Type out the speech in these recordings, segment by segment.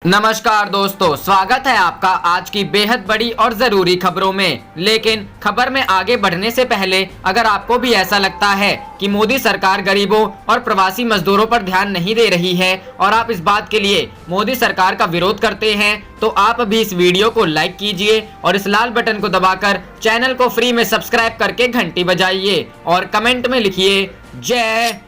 नमस्कार दोस्तों, स्वागत है आपका आज की बेहद बड़ी और जरूरी खबरों में। लेकिन खबर में आगे बढ़ने से पहले अगर आपको भी ऐसा लगता है कि मोदी सरकार गरीबों और प्रवासी मजदूरों पर ध्यान नहीं दे रही है और आप इस बात के लिए मोदी सरकार का विरोध करते हैं, तो आप भी इस वीडियो को लाइक कीजिए और इस लाल बटन को दबाकर चैनल को फ्री में सब्सक्राइब करके घंटी बजाइए और कमेंट में लिखिए जय।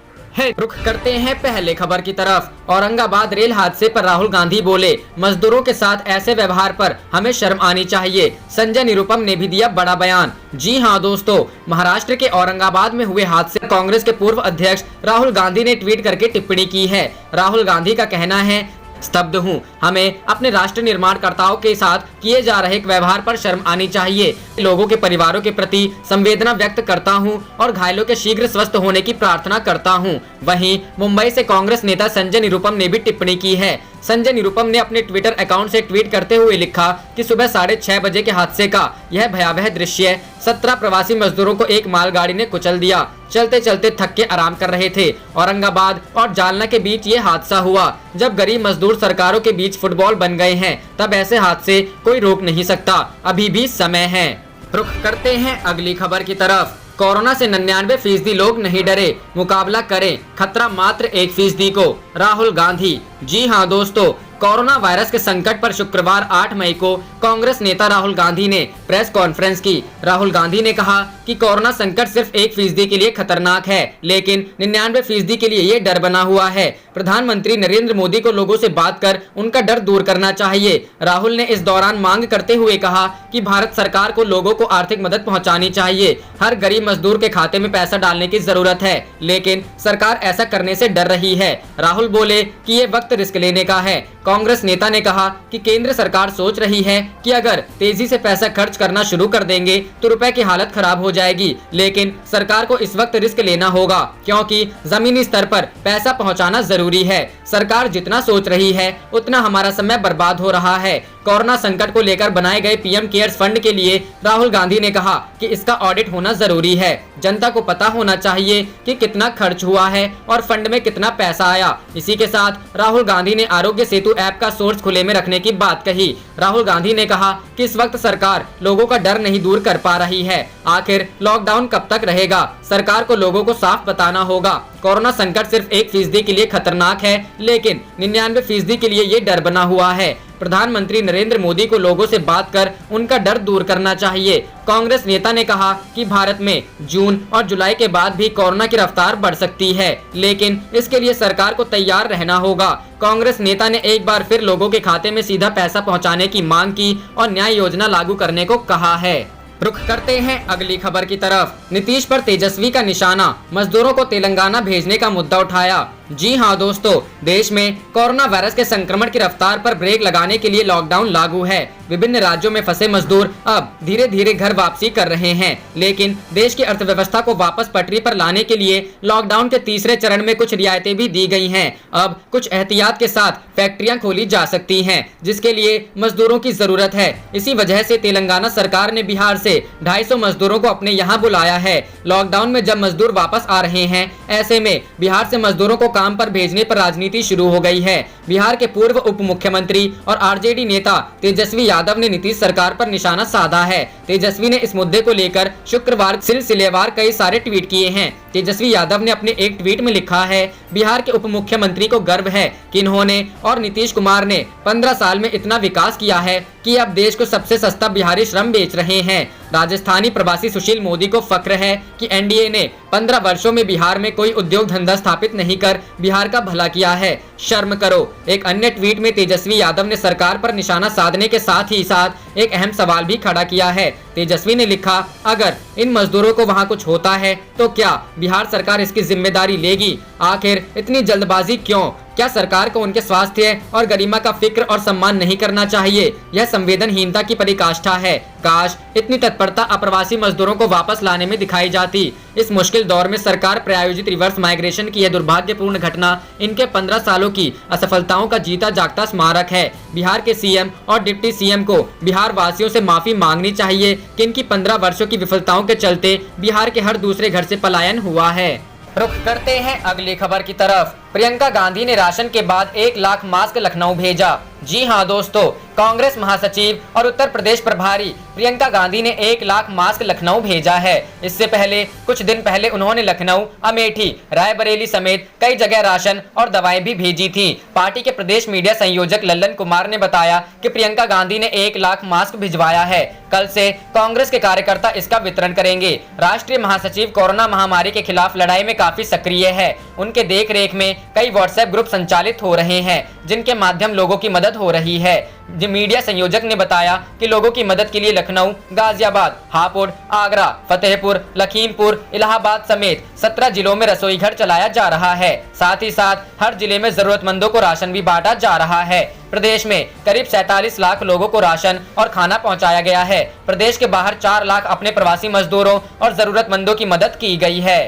रुख करते हैं पहले खबर की तरफ। औरंगाबाद रेल हादसे पर राहुल गांधी बोले, मजदूरों के साथ ऐसे व्यवहार पर हमें शर्म आनी चाहिए। संजय निरुपम ने भी दिया बड़ा बयान। जी हां दोस्तों, महाराष्ट्र के औरंगाबाद में हुए हादसे कांग्रेस के पूर्व अध्यक्ष राहुल गांधी ने ट्वीट करके टिप्पणी की है। राहुल गांधी का कहना है, स्तब्ध हूँ, हमें अपने राष्ट्र निर्माणकर्ताओं के साथ किए जा रहे व्यवहार पर शर्म आनी चाहिए। लोगों के परिवारों के प्रति संवेदना व्यक्त करता हूँ और घायलों के शीघ्र स्वस्थ होने की प्रार्थना करता हूँ। वहीं मुंबई से कांग्रेस नेता संजय निरुपम ने भी टिप्पणी की है। संजय निरुपम ने अपने ट्विटर अकाउंट से ट्वीट करते हुए लिखा कि सुबह 6:30 बजे के हादसे का यह भयावह दृश्य 17 प्रवासी मजदूरों को एक मालगाड़ी ने कुचल दिया। चलते चलते थक के आराम कर रहे थे। औरंगाबाद और जालना के बीच ये हादसा हुआ। जब गरीब मजदूर सरकारों के बीच फुटबॉल बन गए हैं, तब ऐसे हादसे कोई रोक नहीं सकता। अभी भी समय है। रुख करते हैं अगली खबर की तरफ। कोरोना से 99% लोग नहीं डरे, मुकाबला करें, खतरा मात्र 1% को, राहुल गांधी। जी हां दोस्तों, कोरोना वायरस के संकट पर शुक्रवार 8 मई को कांग्रेस नेता राहुल गांधी ने प्रेस कॉन्फ्रेंस की। राहुल गांधी ने कहा कि कोरोना संकट सिर्फ 1% के लिए खतरनाक है, लेकिन 99% के लिए ये डर बना हुआ है। प्रधानमंत्री नरेंद्र मोदी को लोगों से बात कर उनका डर दूर करना चाहिए। राहुल ने इस दौरान मांग करते हुए कहा कि भारत सरकार को लोगों को आर्थिक मदद पहुंचानी चाहिए। हर गरीब मजदूर के खाते में पैसा डालने की जरूरत है, लेकिन सरकार ऐसा करने से डर रही है। राहुल बोले कि ये वक्त रिस्क लेने का है। कांग्रेस नेता ने कहा कि केंद्र सरकार सोच रही है कि अगर तेजी से पैसा खर्च करना शुरू कर देंगे तो रुपए की हालत खराब हो जाएगी, लेकिन सरकार को इस वक्त रिस्क लेना होगा क्योंकि जमीनी स्तर पर पैसा पहुंचाना जरूरी है। सरकार जितना सोच रही है उतना हमारा समय बर्बाद हो रहा है। कोरोना संकट को लेकर बनाए गए पीएम केयर्स फंड के लिए राहुल गांधी ने कहा कि इसका ऑडिट होना जरूरी है। जनता को पता होना चाहिए कि कितना खर्च हुआ है और फंड में कितना पैसा आया। इसी के साथ राहुल गांधी ने आरोग्य सेतु ऐप का सोर्स खुले में रखने की बात कही। राहुल गांधी ने कहा कि इस वक्त सरकार लोगों का डर नहीं दूर कर पा रही है। आखिर लॉकडाउन कब तक रहेगा? सरकार को लोगों को साफ बताना होगा। कोरोना संकट सिर्फ 1% के लिए खतरनाक है, लेकिन 99% के लिए ये डर बना हुआ है। प्रधानमंत्री नरेंद्र मोदी को लोगों से बात कर उनका डर दूर करना चाहिए। कांग्रेस नेता ने कहा कि भारत में जून और जुलाई के बाद भी कोरोना की रफ्तार बढ़ सकती है, लेकिन इसके लिए सरकार को तैयार रहना होगा। कांग्रेस नेता ने एक बार फिर लोगों के खाते में सीधा पैसा पहुंचाने की मांग की और न्याय योजना लागू करने को कहा है। रुख करते हैं अगली खबर की तरफ। नीतीश पर तेजस्वी का निशाना, मजदूरों को तेलंगाना भेजने का मुद्दा उठाया। जी हां दोस्तों, देश में कोरोना वायरस के संक्रमण की रफ्तार पर ब्रेक लगाने के लिए लॉकडाउन लागू है। विभिन्न राज्यों में फंसे मजदूर अब धीरे धीरे घर वापसी कर रहे हैं, लेकिन देश की अर्थव्यवस्था को वापस पटरी पर लाने के लिए लॉकडाउन के तीसरे चरण में कुछ रियायतें भी दी गई हैं। अब कुछ एहतियात के साथ फैक्ट्रियां खोली जा सकती हैं, जिसके लिए मजदूरों की जरूरत है। इसी वजह से तेलंगाना सरकार ने बिहार से 250 मजदूरों को अपने यहाँ बुलाया है। लॉकडाउन में जब मजदूर वापस आ रहे हैं, ऐसे में बिहार से मजदूरों को काम पर भेजने पर राजनीति शुरू हो गई है। बिहार के पूर्व उप मुख्यमंत्री और आरजेडी नेता तेजस्वी यादव ने नीतीश सरकार पर निशाना साधा है। तेजस्वी ने इस मुद्दे को लेकर शुक्रवार सिलसिलेवार कई सारे ट्वीट किए हैं। तेजस्वी यादव ने अपने एक ट्वीट में लिखा है, बिहार के उप मुख्यमंत्री को गर्व है कि इन्होंने और नीतीश कुमार ने 15 साल में इतना विकास किया है कि अब देश को सबसे सस्ता बिहारी श्रम बेच रहे हैं। राजस्थानी प्रवासी सुशील मोदी को फक्र है कि एनडीए ने 15 वर्षों में बिहार में कोई उद्योग धंधा स्थापित नहीं कर बिहार का भला किया है। शर्म करो। एक अन्य ट्वीट में तेजस्वी यादव ने सरकार पर निशाना साधने के साथ ही साथ एक अहम सवाल भी खड़ा किया है। तेजस्वी ने लिखा, अगर इन मजदूरों को वहां कुछ होता है तो क्या बिहार सरकार इसकी जिम्मेदारी लेगी? आखिर इतनी जल्दबाजी क्यों? क्या सरकार को उनके स्वास्थ्य और गरिमा का फिक्र और सम्मान नहीं करना चाहिए? यह संवेदनहीनता की पराकाष्ठा है। काश इतनी तत्परता अप्रवासी मजदूरों को वापस लाने में दिखाई जाती। इस मुश्किल दौर में सरकार प्रायोजित रिवर्स माइग्रेशन की यह दुर्भाग्यपूर्ण घटना इनके 15 सालों की असफलताओं का जीता जागता स्मारक है। बिहार के सीएम और डिप्टी सीएम को बिहार वासियों से माफी मांगनी चाहिए कि इनकी 15 वर्षों की विफलताओं के चलते बिहार के हर दूसरे घर से पलायन हुआ है। रुख करते हैं अगली खबर की तरफ। प्रियंका गांधी ने राशन के बाद 1 लाख मास्क लखनऊ भेजा। जी हां दोस्तों, कांग्रेस महासचिव और उत्तर प्रदेश प्रभारी प्रियंका गांधी ने 1 लाख मास्क लखनऊ भेजा है। इससे पहले कुछ दिन पहले उन्होंने लखनऊ, अमेठी, रायबरेली समेत कई जगह राशन और दवाएं भी भेजी थी। पार्टी के प्रदेश मीडिया संयोजक लल्लन कुमार ने बताया कि प्रियंका गांधी ने 1 लाख मास्क भिजवाया है। कल से कांग्रेस के कार्यकर्ता इसका वितरण करेंगे। राष्ट्रीय महासचिव कोरोना महामारी के खिलाफ लड़ाई में काफी सक्रिय है। उनके देखरेख में कई व्हाट्सएप ग्रुप संचालित हो रहे हैं, जिनके माध्यम लोगों की मदद हो रही है। मीडिया संयोजक ने बताया कि लोगों की मदद के लिए लखनऊ, गाजियाबाद, हापुड़, आगरा, फतेहपुर, लखीमपुर, इलाहाबाद समेत 17 जिलों में रसोई घर चलाया जा रहा है। साथ ही साथ हर जिले में जरूरतमंदों को राशन भी बांटा जा रहा है। प्रदेश में करीब 47 लाख लोगों को राशन और खाना पहुंचाया गया है। प्रदेश के बाहर 4 लाख अपने प्रवासी मजदूरों और जरूरतमंदों की मदद की गई है।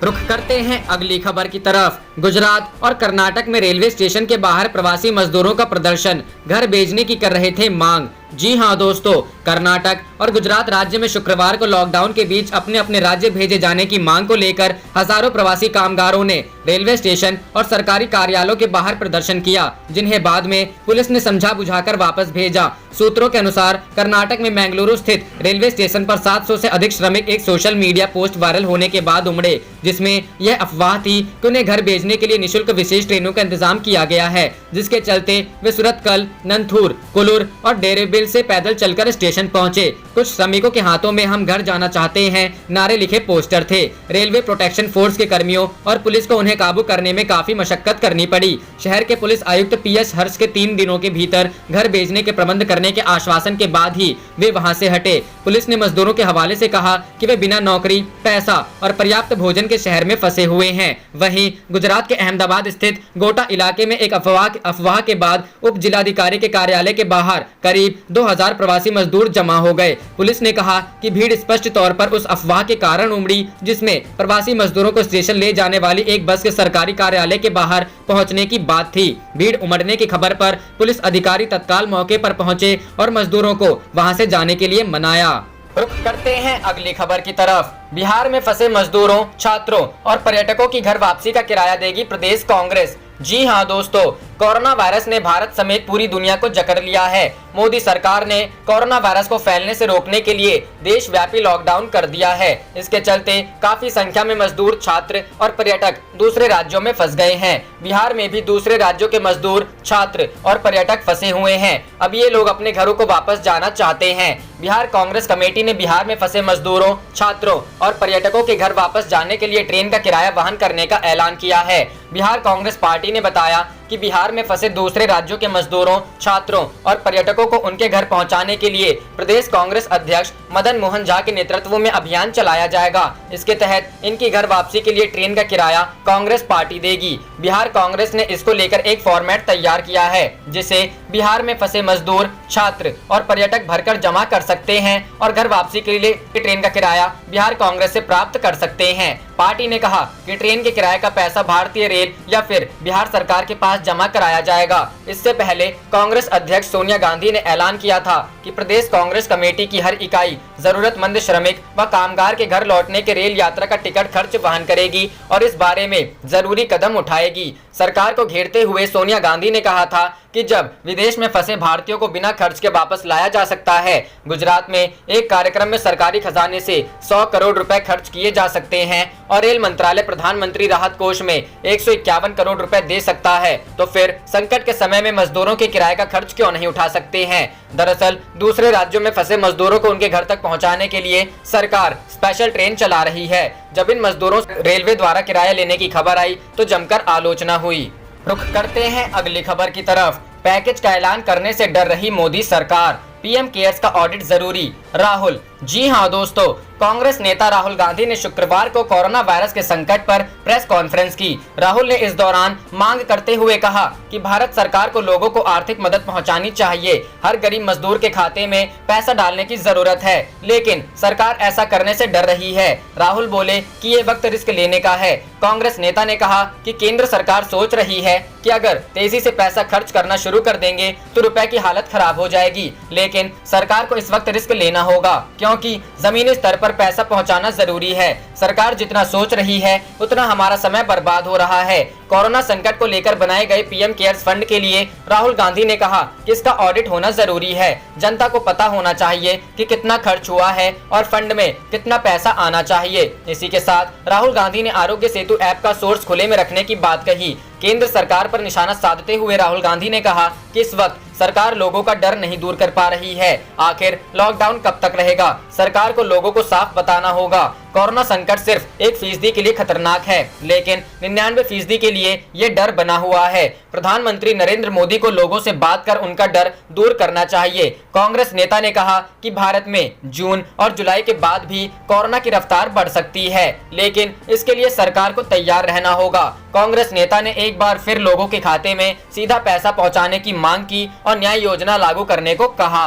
रुख करते हैं अगली खबर की तरफ। गुजरात और कर्नाटक में रेलवे स्टेशन के बाहर प्रवासी मजदूरों का प्रदर्शन, घर भेजने की कर रहे थे मांग। जी हां दोस्तों, कर्नाटक और गुजरात राज्य में शुक्रवार को लॉकडाउन के बीच अपने अपने राज्य भेजे जाने की मांग को लेकर हजारों प्रवासी कामगारों ने रेलवे स्टेशन और सरकारी कार्यालयों के बाहर प्रदर्शन किया, जिन्हें बाद में पुलिस ने समझा बुझाकर वापस भेजा। सूत्रों के अनुसार कर्नाटक में बेंगलुरु स्थित रेलवे स्टेशन पर 700 से अधिक श्रमिक एक सोशल मीडिया पोस्ट वायरल होने के बाद उमड़े, जिसमें यह अफवाह थी कि उन्हें घर भेजने के लिए निःशुल्क विशेष ट्रेनों का इंतजाम किया गया है, जिसके चलते वे सूरतकल, नंथूर, कुल्लूर और डेरेबिल से पैदल चलकर स्टेशन पहुंचे। कुछ श्रमिकों के हाथों में हम घर जाना चाहते हैं नारे लिखे पोस्टर थे। रेलवे प्रोटेक्शन फोर्स के कर्मियों और पुलिस को उन्हें काबू करने में काफी मशक्कत करनी पड़ी। शहर के पुलिस आयुक्त PS हर्ष के 3 दिनों के भीतर घर भेजने के प्रबंध करने के आश्वासन के बाद ही वे वहां से हटे। पुलिस ने मजदूरों के हवाले से कहा कि वे बिना नौकरी, पैसा और पर्याप्त भोजन के शहर में फंसे हुए हैं। वहीं गुजरात के अहमदाबाद स्थित गोटा इलाके में एक अफवाह के बाद उप जिलाधिकारी के कार्यालय के बाहर करीब 2000 प्रवासी मजदूर जमा हो गए। पुलिस ने कहा कि भीड़ स्पष्ट तौर पर उस अफवाह के कारण उमड़ी, जिसमें प्रवासी मजदूरों को स्टेशन ले जाने वाली एक बस के सरकारी कार्यालय के बाहर पहुंचने की बात थी। भीड़ उमड़ने की खबर पर पुलिस अधिकारी तत्काल मौके पर पहुंचे और मजदूरों को वहां से जाने के लिए मनाया। रुख करते हैं अगली खबर की तरफ। बिहार में फंसे मजदूरों, छात्रों और पर्यटकों की घर वापसी का किराया देगी प्रदेश कांग्रेस। जी हां दोस्तों, कोरोना वायरस ने भारत समेत पूरी दुनिया को जकड़ लिया है। मोदी सरकार ने कोरोना वायरस को फैलने से रोकने के लिए देशव्यापी लॉकडाउन कर दिया है। इसके चलते काफी संख्या में मजदूर, छात्र और पर्यटक दूसरे राज्यों में फंस गए हैं। बिहार में भी दूसरे राज्यों के मजदूर, छात्र और पर्यटक फंसे हुए हैं। अब ये लोग अपने घरों को वापस जाना चाहते हैं। बिहार कांग्रेस कमेटी ने बिहार में फंसे मजदूरों, छात्रों और पर्यटकों के घर वापस जाने के लिए ट्रेन का किराया वहन करने का ऐलान किया है। बिहार कांग्रेस पार्टी ने बताया कि बिहार में फंसे दूसरे राज्यों के मजदूरों, छात्रों और पर्यटकों को उनके घर पहुंचाने के लिए प्रदेश कांग्रेस अध्यक्ष मदन मोहन झा के नेतृत्व में अभियान चलाया जाएगा। इसके तहत इनकी घर वापसी के लिए ट्रेन का किराया कांग्रेस पार्टी देगी। बिहार कांग्रेस ने इसको लेकर एक फॉर्मेट तैयार किया है, जिसे बिहार में फंसे मजदूर, छात्र और पर्यटक भरकर जमा कर सकते हैं और घर वापसी के लिए ट्रेन का किराया बिहार कांग्रेस से प्राप्त कर सकते हैं। पार्टी ने कहा कि ट्रेन के किराए का पैसा भारतीय रेल या फिर बिहार सरकार के पास जमा कराया जाएगा। इससे पहले कांग्रेस अध्यक्ष सोनिया गांधी ने ऐलान किया था कि प्रदेश कांग्रेस कमेटी की हर इकाई जरूरतमंद श्रमिक व कामगार के घर लौटने के रेल यात्रा का टिकट खर्च वहन करेगी और इस बारे में जरूरी कदम उठाएगी। सरकार को घेरते हुए सोनिया गांधी ने कहा था कि जब विदेश में फंसे भारतीयों को बिना खर्च के वापस लाया जा सकता है। गुजरात में एक कार्यक्रम में सरकारी खजाने से 100 करोड़ रुपए खर्च किए जा सकते हैं और रेल मंत्रालय प्रधानमंत्री राहत कोष में 151 करोड़ रुपए दे सकता है, तो फिर संकट के समय में मजदूरों के किराए का खर्च क्यों नहीं उठा सकते हैं। दरअसल दूसरे राज्यों में फंसे मजदूरों को उनके घर तक पहुंचाने के लिए सरकार स्पेशल ट्रेन चला रही है। जब इन मजदूरों से रेलवे द्वारा किराया लेने की खबर आई तो जमकर आलोचना हुई। रुख करते हैं अगली खबर की तरफ। पैकेज का ऐलान करने से डर रही मोदी सरकार, PM केयर्स का ऑडिट जरूरी, राहुल। जी हां दोस्तों, कांग्रेस नेता राहुल गांधी ने शुक्रवार को कोरोना वायरस के संकट पर प्रेस कॉन्फ्रेंस की। राहुल ने इस दौरान मांग करते हुए कहा कि भारत सरकार को लोगों को आर्थिक मदद पहुंचानी चाहिए। हर गरीब मजदूर के खाते में पैसा डालने की जरूरत है, लेकिन सरकार ऐसा करने से डर रही है। राहुल बोले कि ये वक्त रिस्क लेने का है। कांग्रेस नेता ने कहा कि केंद्र सरकार सोच रही है कि अगर तेजी से पैसा खर्च करना शुरू कर देंगे तो रुपए की हालत खराब हो जाएगी, लेकिन सरकार को इस वक्त रिस्क लेना होगा, क्योंकि जमीनी स्तर पर पैसा पहुंचाना जरूरी है। सरकार जितना सोच रही है उतना हमारा समय बर्बाद हो रहा है। कोरोना संकट को लेकर बनाए गए पीएम केयर्स फंड के लिए राहुल गांधी ने कहा कि इसका ऑडिट होना जरूरी है। जनता को पता होना चाहिए कि कितना खर्च हुआ है और फंड में कितना पैसा आना चाहिए। इसी के साथ राहुल गांधी ने आरोग्य सेतु ऐप का सोर्स खुले में रखने की बात कही। केंद्र सरकार पर निशाना साधते हुए राहुल गांधी ने कहा कि इस वक्त सरकार लोगों का डर नहीं दूर कर पा रही है। आखिर लॉकडाउन कब तक रहेगा? सरकार को लोगों को साफ बताना होगा। कोरोना संकट सिर्फ 1% के लिए खतरनाक है, लेकिन 99% के लिए ये डर बना हुआ है। प्रधानमंत्री नरेंद्र मोदी को लोगों से बात कर उनका डर दूर करना चाहिए। कांग्रेस नेता ने कहा कि भारत में जून और जुलाई के बाद भी कोरोना की रफ्तार बढ़ सकती है, लेकिन इसके लिए सरकार को तैयार रहना होगा। कांग्रेस नेता ने एक बार फिर लोगों के खाते में सीधा पैसा पहुंचाने की मांग की और न्याय योजना लागू करने को कहा।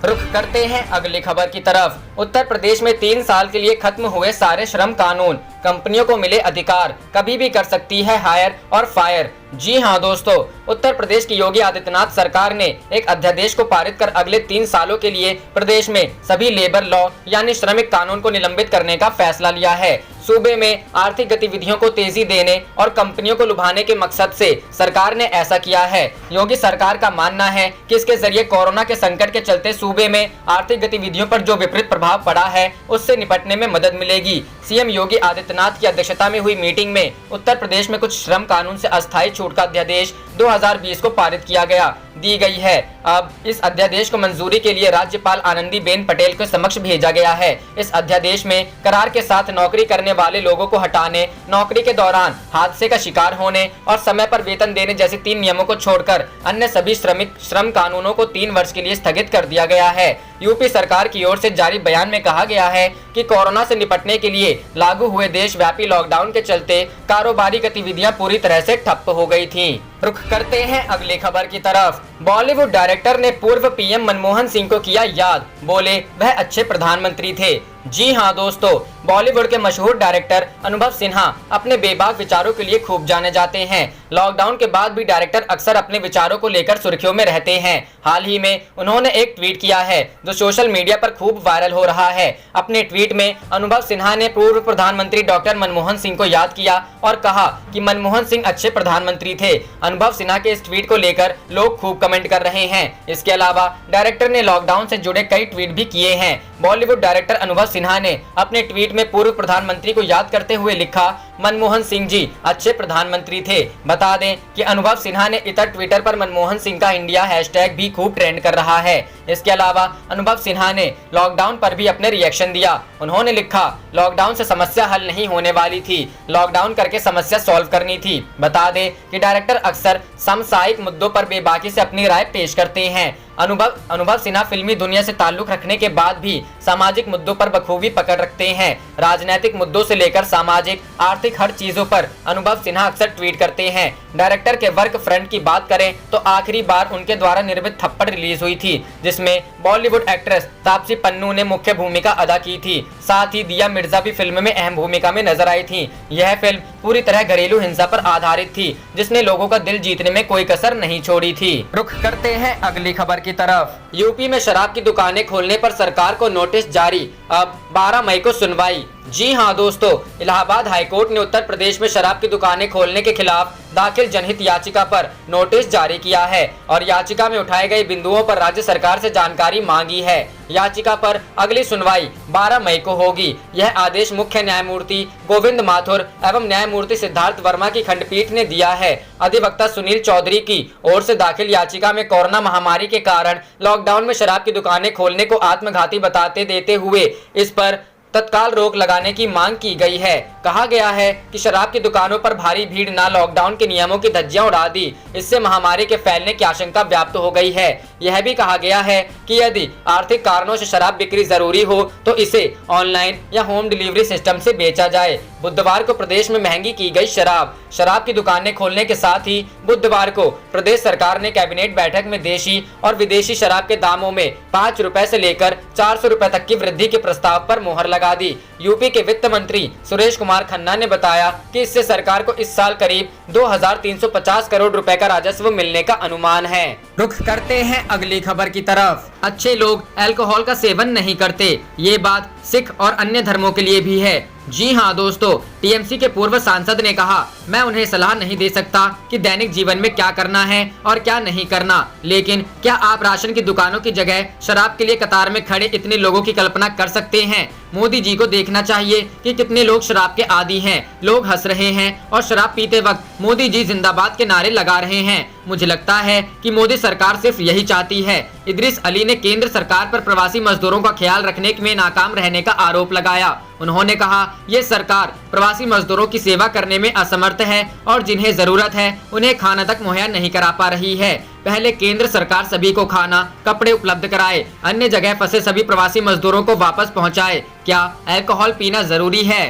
रुख करते हैं अगली खबर की तरफ। उत्तर प्रदेश में 3 साल के लिए खत्म हुए सारे श्रम कानून, कंपनियों को मिले अधिकार, कभी भी कर सकती है हायर और फायर। जी हां दोस्तों, उत्तर प्रदेश की योगी आदित्यनाथ सरकार ने एक अध्यादेश को पारित कर अगले 3 सालों के लिए प्रदेश में सभी लेबर लॉ यानी श्रमिक कानून को निलंबित करने का फैसला लिया है। सूबे में आर्थिक गतिविधियों को तेजी देने और कंपनियों को लुभाने के मकसद से सरकार ने ऐसा किया है। योगी सरकार का मानना है कि इसके जरिए कोरोना के संकट के चलते सूबे में आर्थिक गतिविधियों पर जो विपरीत प्रभाव पड़ा है उससे निपटने में मदद मिलेगी। सीएम योगी आदित्यनाथ की अध्यक्षता में हुई मीटिंग में उत्तर प्रदेश में कुछ श्रम कानून से अस्थायी छूट का अध्यादेश 2020 को पारित किया दी गई है। अब इस अध्यादेश को मंजूरी के लिए राज्यपाल आनंदीबेन पटेल के समक्ष भेजा गया है। इस अध्यादेश में करार के साथ नौकरी करने वाले लोगों को हटाने, नौकरी के दौरान हादसे का शिकार होने और समय पर वेतन देने जैसे 3 नियमों को छोड़कर अन्य सभी श्रम कानूनों को 3 वर्ष के लिए स्थगित कर दिया गया है। यूपी सरकार की ओर से जारी बयान में कहा गया है कि कोरोना से निपटने के लिए लागू हुए देशव्यापी लॉकडाउन के चलते कारोबारी गतिविधियां पूरी तरह से ठप्प हो गई थीं। रुख करते हैं अगली खबर की तरफ। बॉलीवुड डायरेक्टर ने पूर्व पीएम मनमोहन सिंह को किया याद, बोले वह अच्छे प्रधानमंत्री थे। जी हां दोस्तों, बॉलीवुड के मशहूर डायरेक्टर अनुभव सिन्हा अपने बेबाक विचारों के लिए खूब जाने जाते हैं। लॉकडाउन के बाद भी डायरेक्टर अक्सर अपने विचारों को लेकर सुर्खियों में रहते हैं। हाल ही में उन्होंने एक ट्वीट किया है जो सोशल मीडिया पर खूब वायरल हो रहा है। अपने ट्वीट में अनुभव सिन्हा ने पूर्व प्रधानमंत्री डॉक्टर मनमोहन सिंह को याद किया और कहा कि मनमोहन सिंह अच्छे प्रधानमंत्री थे। अनुभव सिन्हा के इस ट्वीट को लेकर लोग खूब कमेंट कर रहे हैं। इसके अलावा डायरेक्टर ने लॉकडाउन से जुड़े कई ट्वीट भी किए हैं। बॉलीवुड डायरेक्टर अनुभव सिन्हा ने अपने ट्वीट में पूर्व प्रधानमंत्री को याद करते हुए लिखा, मनमोहन सिंह जी अच्छे प्रधानमंत्री थे। बता दें कि अनुभव सिन्हा ने इतर ट्विटर पर मनमोहन सिंह का इंडिया हैशटैग भी खूब ट्रेंड कर रहा है। इसके अलावा अनुभव सिन्हा ने लॉकडाउन पर भी अपने रिएक्शन दिया। उन्होंने लिखा, लॉकडाउन से समस्या हल नहीं होने वाली थी, लॉकडाउन करके समस्या सॉल्व करनी थी। बता दें कि डायरेक्टर अक्सर सामसाइक मुद्दों पर बेबाकी से अपनी राय पेश करते हैं। अनुभव सिन्हा फिल्मी दुनिया से ताल्लुक रखने के बाद भी सामाजिक मुद्दों पर बखूबी पकड़ रखते हैं। राजनीतिक मुद्दों से लेकर सामाजिक आर्थिक हर चीजों पर अनुभव सिन्हा अक्सर ट्वीट करते हैं। डायरेक्टर के वर्क फ्रंट की बात करें तो आखिरी बार उनके द्वारा निर्मित थप्पड़ रिलीज हुई थी, जिसमें बॉलीवुड एक्ट्रेस तापसी पन्नू ने मुख्य भूमिका अदा की थी। साथ ही दिया मिर्जा भी फिल्म में अहम भूमिका में नजर आई थी। यह फिल्म पूरी तरह घरेलू हिंसा पर आधारित थी, जिसने लोगों का दिल जीतने में कोई कसर नहीं छोड़ी थी। रुख करते हैं अगली खबर की तरफ। यूपी में शराब की दुकानें खोलने पर सरकार को नोटिस जारी, अब 12 मई को सुनवाई। जी हां दोस्तों, इलाहाबाद हाईकोर्ट ने उत्तर प्रदेश में शराब की दुकानें खोलने के खिलाफ दाखिल जनहित याचिका पर नोटिस जारी किया है और याचिका में उठाए गए बिंदुओं पर राज्य सरकार से जानकारी मांगी है। याचिका पर अगली सुनवाई 12 मई को होगी। यह आदेश मुख्य न्यायमूर्ति गोविंद माथुर एवं न्यायमूर्ति सिद्धार्थ वर्मा की खंडपीठ ने दिया है। अधिवक्ता सुनील चौधरी की ओर से दाखिल याचिका में कोरोना महामारी के कारण लॉकडाउन में शराब की दुकानें खोलने को आत्मघाती बताते देते हुए इस पर तत्काल रोक लगाने की मांग की गई है। कहा गया है कि शराब की दुकानों पर भारी भीड़ न लॉकडाउन के नियमों की धज्जियां उड़ा दी, इससे महामारी के फैलने की आशंका व्याप्त हो गई है। यह भी कहा गया है कि यदि आर्थिक कारणों से शराब बिक्री जरूरी हो तो इसे ऑनलाइन या होम डिलीवरी सिस्टम से बेचा जाए। बुधवार को प्रदेश में महंगी की गई शराब की दुकानें खोलने के साथ ही बुधवार को प्रदेश सरकार ने कैबिनेट बैठक में देशी और विदेशी शराब के दामों में 5 रुपए से लेकर 400 रुपए तक की वृद्धि के प्रस्ताव पर मोहर लगा लगा दी। यूपी के वित्त मंत्री सुरेश कुमार खन्ना ने बताया कि इससे सरकार को इस साल करीब 2350 करोड़ रुपए का राजस्व मिलने का अनुमान है। रुख करते हैं अगली खबर की तरफ। अच्छे लोग अल्कोहल का सेवन नहीं करते, ये बात सिख और अन्य धर्मों के लिए भी है। जी हाँ दोस्तों, टीएमसी के पूर्व सांसद ने कहा, मैं उन्हें सलाह नहीं दे सकता कि दैनिक जीवन में क्या करना है और क्या नहीं करना, लेकिन क्या आप राशन की दुकानों की जगह शराब के लिए कतार में खड़े इतने लोगों की कल्पना कर सकते हैं? मोदी जी को देखना चाहिए कि कितने लोग शराब के आदी हैं। लोग हंस रहे हैं और शराब पीते वक्त मोदी जी जिंदाबाद के नारे लगा रहे हैं। मुझे लगता है कि मोदी सरकार सिर्फ यही चाहती है। इदरीस अली ने केंद्र सरकार पर प्रवासी मजदूरों का ख्याल रखने में नाकाम रहने का आरोप लगाया। उन्होंने कहा, ये सरकार प्रवासी मजदूरों की सेवा करने में असमर्थ है और जिन्हें जरूरत है उन्हें खाना तक मुहैया नहीं करा पा रही है। पहले केंद्र सरकार सभी को खाना, कपड़े उपलब्ध कराए, अन्य जगह फंसे सभी प्रवासी मजदूरों को वापस पहुंचाए। क्या अल्कोहल पीना जरूरी है?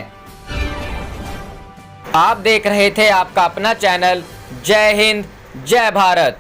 आप देख रहे थे आपका अपना चैनल जय हिंद जय भारत।